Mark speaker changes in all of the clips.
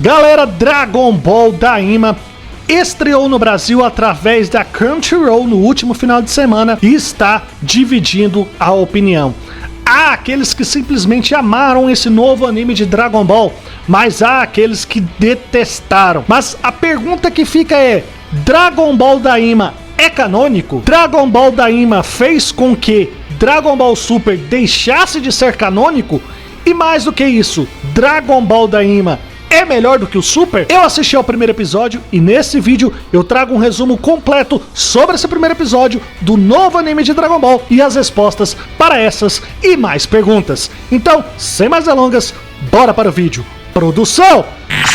Speaker 1: Galera, Dragon Ball Daima estreou no Brasil através da Crunchyroll no último final de semana e está dividindo a opinião. Há aqueles que simplesmente amaram esse novo anime de Dragon Ball, mas há aqueles que detestaram. Mas a pergunta que fica é: Dragon Ball Daima é canônico? Dragon Ball Daima fez com que Dragon Ball Super deixasse de ser canônico? E mais do que isso, Dragon Ball Daima é melhor do que o Super? Eu assisti ao primeiro episódio e nesse vídeo eu trago um resumo completo sobre esse primeiro episódio do novo anime de Dragon Ball e as respostas para essas e mais perguntas. Então, sem mais delongas, bora para o vídeo. Produção,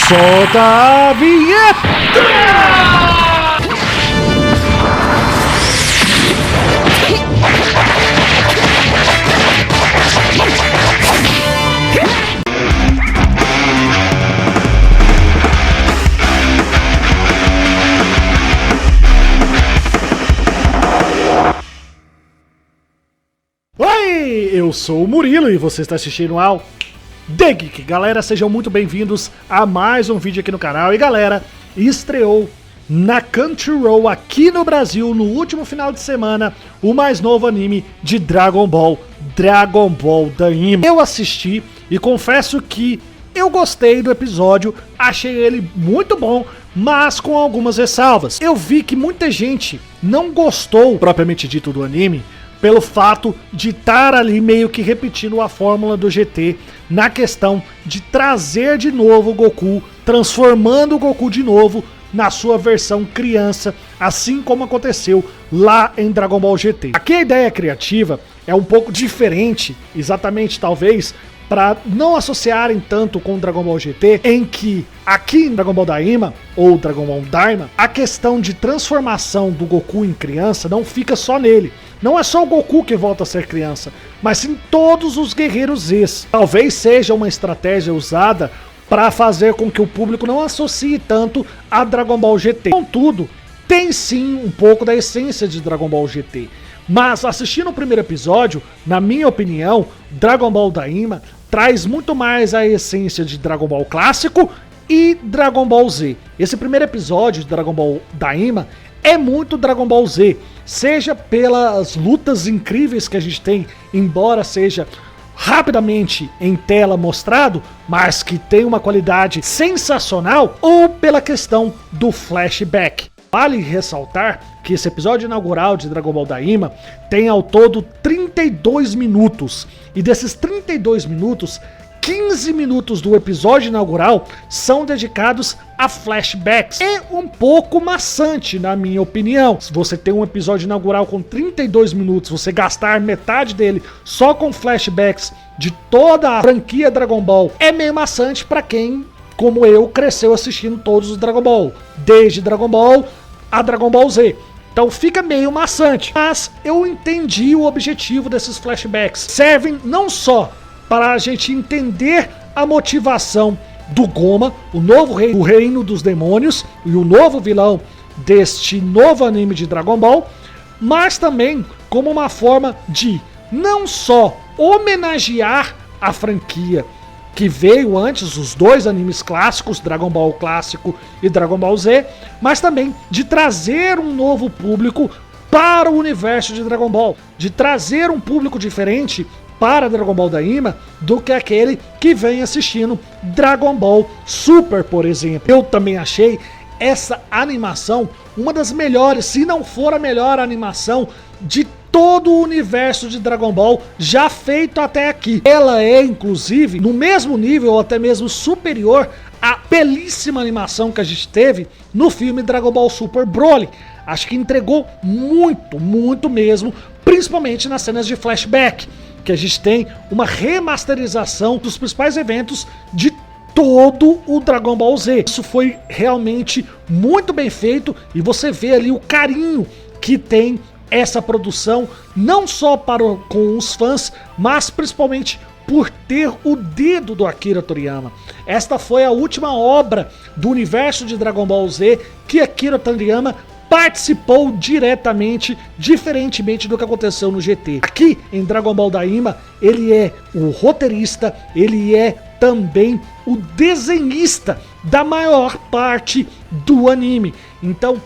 Speaker 1: solta a vinheta! Oi, eu sou o Murilo e você está assistindo ao The Geek. Galera, sejam muito bem-vindos a mais um vídeo aqui no canal. E galera, estreou na Crunchyroll aqui no Brasil no último final de semana o mais novo anime de Dragon Ball, Dragon Ball Daima. Eu assisti e confesso que eu gostei do episódio, achei ele muito bom, mas com algumas ressalvas. Eu vi que muita gente não gostou, propriamente dito, do anime, pelo fato de estar ali meio que repetindo a fórmula do GT na questão de trazer de novo o Goku, transformando o Goku de novo na sua versão criança, assim como aconteceu lá em Dragon Ball GT. Aqui a ideia criativa é um pouco diferente, exatamente talvez para não associarem tanto com Dragon Ball GT, em que aqui em Dragon Ball Daima, ou Dragon Ball Daima, a questão de transformação do Goku em criança não fica só nele. Não é só o Goku que volta a ser criança, mas sim todos os guerreiros Z. Talvez seja uma estratégia usada para fazer com que o público não associe tanto a Dragon Ball GT. Contudo, tem sim um pouco da essência de Dragon Ball GT. Mas assistindo o primeiro episódio, na minha opinião, Dragon Ball Daima traz muito mais a essência de Dragon Ball clássico e Dragon Ball Z. Esse primeiro episódio de Dragon Ball Daima é muito Dragon Ball Z, seja pelas lutas incríveis que a gente tem, embora seja rapidamente em tela mostrado, mas que tem uma qualidade sensacional, ou pela questão do flashback. Vale ressaltar que esse episódio inaugural de Dragon Ball Daima tem ao todo 32 minutos, e desses 32 minutos, 15 minutos do episódio inaugural são dedicados a flashbacks. É um pouco maçante, na minha opinião. Se você tem um episódio inaugural com 32 minutos, você gastar metade dele só com flashbacks de toda a franquia Dragon Ball, é meio maçante para quem, como eu, cresceu assistindo todos os Dragon Ball, desde Dragon Ball a Dragon Ball Z. Então fica meio maçante. Mas eu entendi o objetivo desses flashbacks. Servem não só para a gente entender a motivação do Goma, o novo rei do reino dos demônios e o novo vilão deste novo anime de Dragon Ball, mas também como uma forma de não só homenagear a franquia que veio antes, os dois animes clássicos, Dragon Ball Clássico e Dragon Ball Z, mas também de trazer um novo público para o universo de Dragon Ball, de trazer um público diferente para Dragon Ball Daima do que aquele que vem assistindo Dragon Ball Super, por exemplo. Eu também achei essa animação uma das melhores, se não for a melhor animação de todo o universo de Dragon Ball já feito até aqui. Ela é, inclusive, no mesmo nível ou até mesmo superior à belíssima animação que a gente teve no filme Dragon Ball Super Broly. Acho que entregou muito, muito mesmo, principalmente nas cenas de flashback, que a gente tem uma remasterização dos principais eventos de todo o Dragon Ball Z. Isso foi realmente muito bem feito e você vê ali o carinho que tem essa produção, não só com os fãs, mas principalmente por ter o dedo do Akira Toriyama. Esta foi a última obra do universo de Dragon Ball Z que Akira Toriyama participou diretamente, diferentemente do que aconteceu no GT. Aqui em Dragon Ball Daima, ele é o roteirista, ele é também o desenhista da maior parte do anime. Então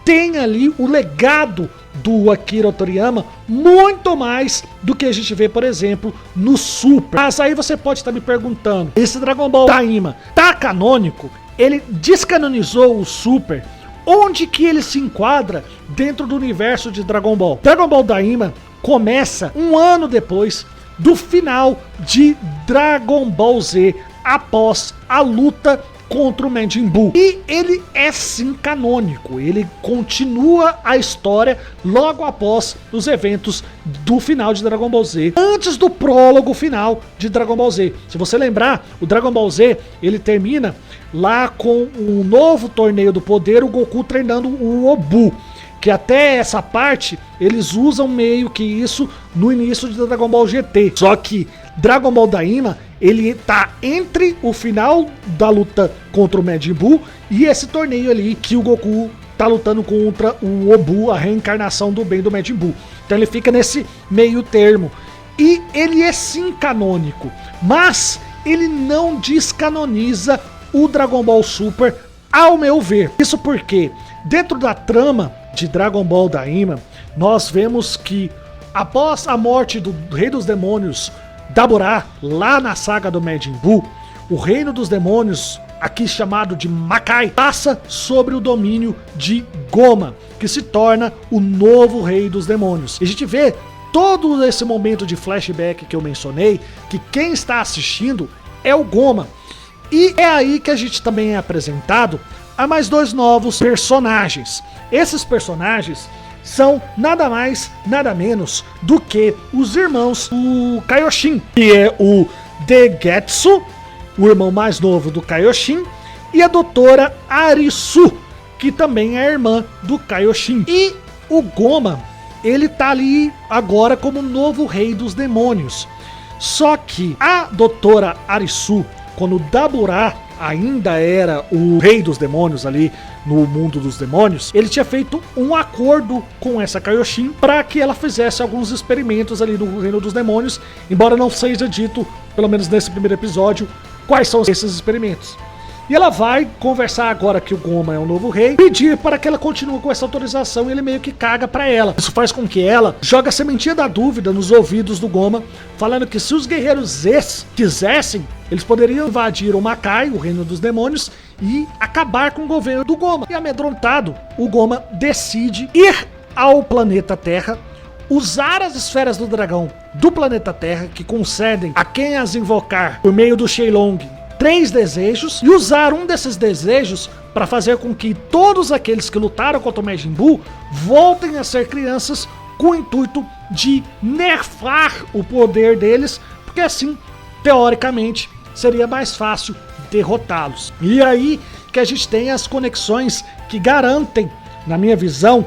Speaker 1: tem ali o legado do Akira Toriyama muito mais do que a gente vê, por exemplo, no Super. Mas aí você pode estar me perguntando, esse Dragon Ball Daima tá canônico? Ele descanonizou o Super? Onde que ele se enquadra dentro do universo de Dragon Ball? Dragon Ball Daima começa um ano depois do final de Dragon Ball Z, após a luta contra o Majin Buu. E ele é sim canônico, ele continua a história logo após os eventos do final de Dragon Ball Z, antes do prólogo final de Dragon Ball Z. Se você lembrar, o Dragon Ball Z, ele termina lá com um novo torneio do poder, o Goku treinando o Obu, que até essa parte eles usam meio que isso no início de Dragon Ball GT. Só que Dragon Ball Daima, ele tá entre o final da luta contra o Majin Buu e esse torneio ali que o Goku tá lutando contra o Obu, a reencarnação do bem do Majin Buu. Então ele fica nesse meio termo. E ele é sim canônico, mas ele não descanoniza o Dragon Ball Super, ao meu ver. Isso porque dentro da trama de Dragon Ball Daima, nós vemos que após a morte do Rei dos Demônios, Daburá, lá na saga do Majin Buu, o reino dos demônios, aqui chamado de Makai, passa sobre o domínio de Goma, que se torna o novo rei dos demônios. E a gente vê todo esse momento de flashback que eu mencionei, que quem está assistindo é o Goma. E é aí que a gente também é apresentado a mais dois novos personagens. Esses personagens são nada mais, nada menos do que os irmãos do Kaioshin, que é o Degetsu, o irmão mais novo do Kaioshin, e a doutora Arisu, que também é irmã do Kaioshin. E o Goma, ele tá ali agora como novo rei dos demônios. Só que a doutora Arisu, quando Daburá ainda era o rei dos demônios ali no mundo dos demônios, ele tinha feito um acordo com essa Kaioshin para que ela fizesse alguns experimentos ali no reino dos demônios, embora não seja dito, pelo menos nesse primeiro episódio, quais são esses experimentos. E ela vai conversar agora que o Goma é o novo rei, pedir para que ela continue com essa autorização, e ele meio que caga para ela. Isso faz com que ela jogue a sementinha da dúvida nos ouvidos do Goma, falando que se os guerreiros Zs quisessem, eles poderiam invadir o Makai, o reino dos demônios, e acabar com o governo do Goma. E amedrontado, o Goma decide ir ao planeta Terra, usar as esferas do dragão do planeta Terra, que concedem a quem as invocar por meio do Shenlong 3 desejos, e usar um desses desejos para fazer com que todos aqueles que lutaram contra o Majin Buu voltem a ser crianças, com o intuito de nerfar o poder deles, porque assim, teoricamente, seria mais fácil derrotá-los. E aí que a gente tem as conexões que garantem, na minha visão,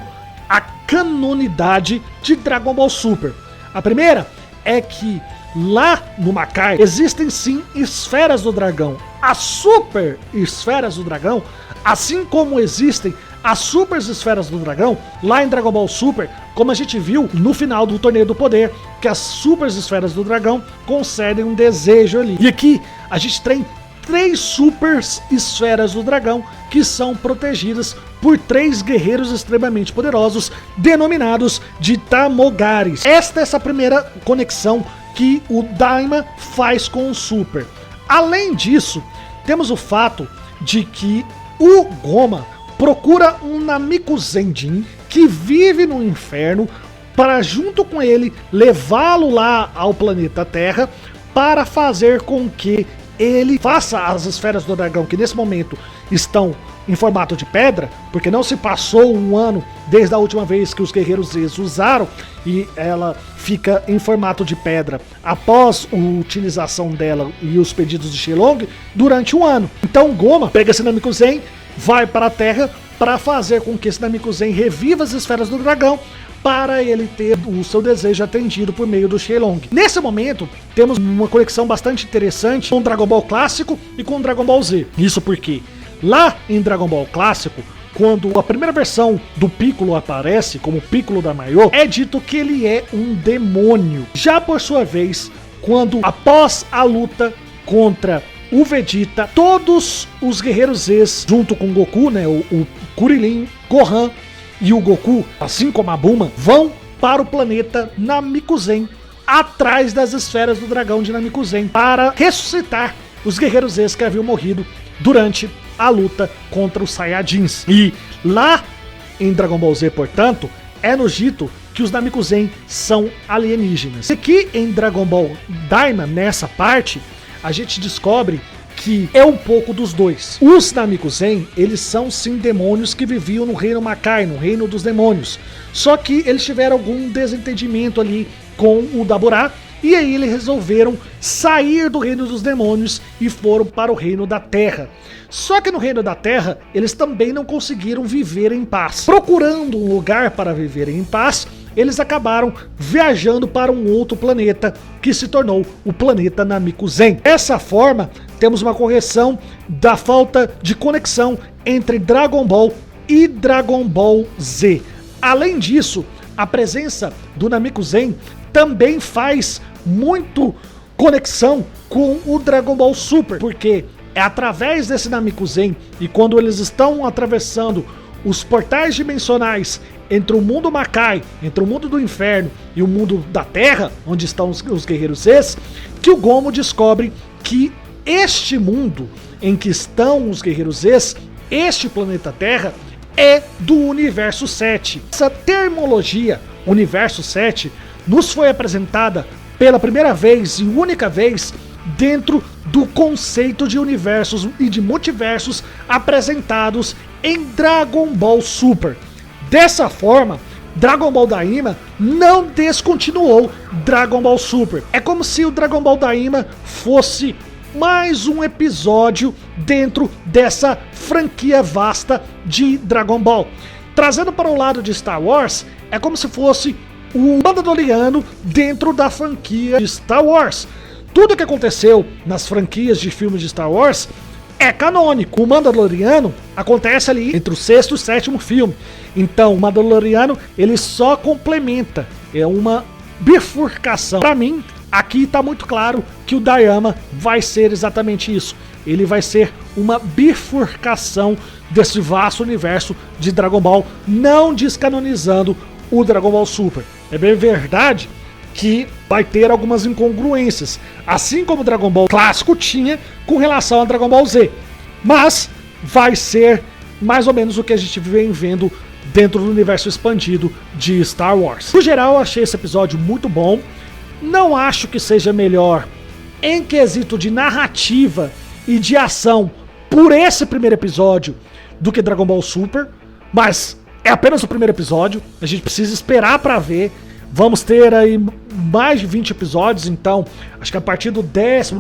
Speaker 1: a canonidade de Dragon Ball Super. A primeira é que lá no Makai existem sim esferas do dragão, as super esferas do dragão, assim como existem as super esferas do dragão lá em Dragon Ball Super, como a gente viu no final do Torneio do Poder, que as super esferas do dragão concedem um desejo ali. E aqui a gente tem 3 super esferas do dragão que são protegidas por 3 guerreiros extremamente poderosos, denominados de Tamogaris. Esta é essa primeira conexão que o Daima faz com o Super. Além disso, temos o fato de que o Goma procura um Namikuzen que vive no inferno para, junto com ele, levá-lo lá ao planeta Terra para fazer com que ele faça as esferas do dragão, que nesse momento estão em formato de pedra, porque não se passou um ano desde a última vez que os guerreiros Zs usaram, e ela fica em formato de pedra após a utilização dela e os pedidos de Shenlong durante um ano. Então Goma pega esse Namikuzen, vai para a Terra para fazer com que esse Namikuzen reviva as esferas do dragão, para ele ter o seu desejo atendido por meio do Shenlong. Nesse momento, temos uma conexão bastante interessante com o Dragon Ball Clássico e com o Dragon Ball Z. Isso porque lá em Dragon Ball Clássico, quando a primeira versão do Piccolo aparece como Piccolo da Maiô, é dito que ele é um demônio. Já por sua vez, quando após a luta contra o Vegeta, todos os guerreiros Z, junto com o Goku, né, o Kuririn, Gohan e o Goku, assim como a Bulma, vão para o planeta Namekusen, atrás das esferas do dragão de Namekusen, para ressuscitar os guerreiros Z que haviam morrido durante a luta contra os Saiyajins. E lá em Dragon Ball Z, portanto, é nos dito que os Namekusen são alienígenas. E aqui em Dragon Ball Daima, nessa parte, a gente descobre que é um pouco dos dois. Os Namekusen, eles são sim demônios que viviam no reino Makai, no reino dos demônios. Só que eles tiveram algum desentendimento ali com o Daburá, e aí eles resolveram sair do reino dos demônios e foram para o reino da Terra. Só que no reino da Terra, eles também não conseguiram viver em paz. Procurando um lugar para viverem em paz, eles acabaram viajando para um outro planeta, que se tornou o planeta Namekusen. Dessa forma, temos uma correção da falta de conexão entre Dragon Ball e Dragon Ball Z. Além disso, a presença do Namekusen também faz muito conexão com o Dragon Ball Super, porque é através desse Namekusen e quando eles estão atravessando os portais dimensionais entre o mundo Makai, entre o mundo do inferno e o mundo da Terra, onde estão os guerreiros Z, que o Gomu descobre que este mundo em que estão os guerreiros Z, este planeta Terra, é do Universo 7. Essa terminologia, Universo 7, nos foi apresentada pela primeira vez e única vez dentro do conceito de universos e de multiversos apresentados em Dragon Ball Super. Dessa forma, Dragon Ball Daima não descontinuou Dragon Ball Super. É como se o Dragon Ball Daima fosse mais um episódio dentro dessa franquia vasta de Dragon Ball. Trazendo para o lado de Star Wars, é como se fosse o Mandaloriano dentro da franquia de Star Wars. Tudo que aconteceu nas franquias de filmes de Star Wars é canônico. O Mandaloriano acontece ali entre o sexto e o sétimo filme. Então o Mandaloriano, ele só complementa, é uma bifurcação. Para mim, aqui tá muito claro que o Daima vai ser exatamente isso. Ele vai ser uma bifurcação desse vasto universo de Dragon Ball, não descanonizando o Dragon Ball Super. É bem verdade que vai ter algumas incongruências, assim como o Dragon Ball clássico tinha com relação ao Dragon Ball Z. Mas vai ser mais ou menos o que a gente vem vendo dentro do universo expandido de Star Wars. No geral, eu achei esse episódio muito bom. Não acho que seja melhor em quesito de narrativa e de ação por esse primeiro episódio do que Dragon Ball Super, mas é apenas o primeiro episódio, a gente precisa esperar pra ver. Vamos ter aí mais de 20 episódios, então acho que a partir do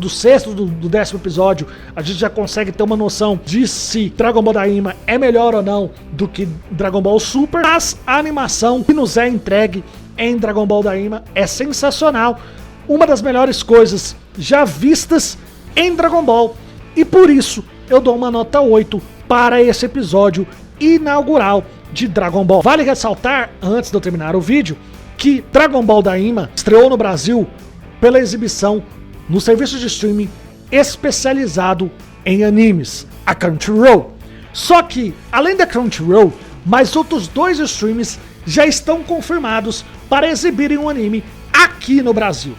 Speaker 1: sexto, do décimo episódio, a gente já consegue ter uma noção de se Dragon Ball Daima é melhor ou não do que Dragon Ball Super. Mas a animação que nos é entregue em Dragon Ball Daima é sensacional, uma das melhores coisas já vistas em Dragon Ball, e por isso eu dou uma nota 8 para esse episódio inaugural de Dragon Ball. Vale ressaltar, antes de eu terminar o vídeo, que Dragon Ball Daima estreou no Brasil pela exibição no serviço de streaming especializado em animes, a Crunchyroll. Só que, além da Crunchyroll, mais outros 2 streams já estão confirmados para exibirem o anime aqui no Brasil.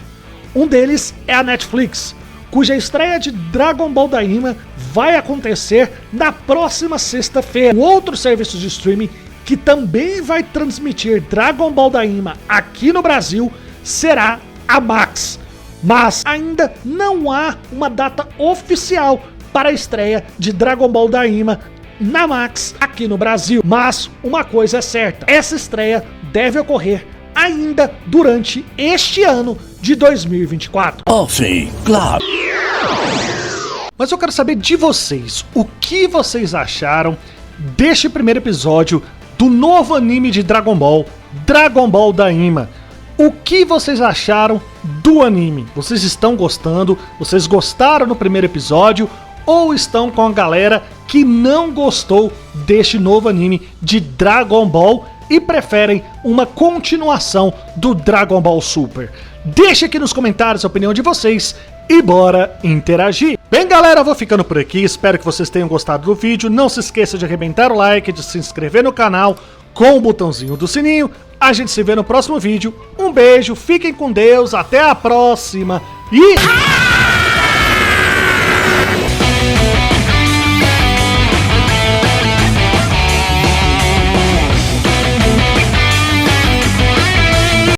Speaker 1: Um deles é a Netflix, cuja estreia de Dragon Ball Daima vai acontecer na próxima sexta-feira. O outro serviço de streaming que também vai transmitir Dragon Ball Daima aqui no Brasil será a Max. Mas ainda não há uma data oficial para a estreia de Dragon Ball Daima na Max aqui no Brasil. Mas uma coisa é certa, essa estreia deve ocorrer ainda durante este ano de 2024.
Speaker 2: Oh, sim, claro.
Speaker 1: Mas eu quero saber de vocês, o que vocês acharam deste primeiro episódio do novo anime de Dragon Ball, Dragon Ball Daima. O que vocês acharam do anime? Vocês estão gostando? Vocês gostaram no primeiro episódio? Ou estão com a galera que não gostou deste novo anime de Dragon Ball e preferem uma continuação do Dragon Ball Super? Deixe aqui nos comentários a opinião de vocês e bora interagir! Bem, galera, eu vou ficando por aqui, espero que vocês tenham gostado do vídeo. Não se esqueça de arrebentar o like, de se inscrever no canal com o botãozinho do sininho. A gente se vê no próximo vídeo. Um beijo, fiquem com Deus, até a próxima e...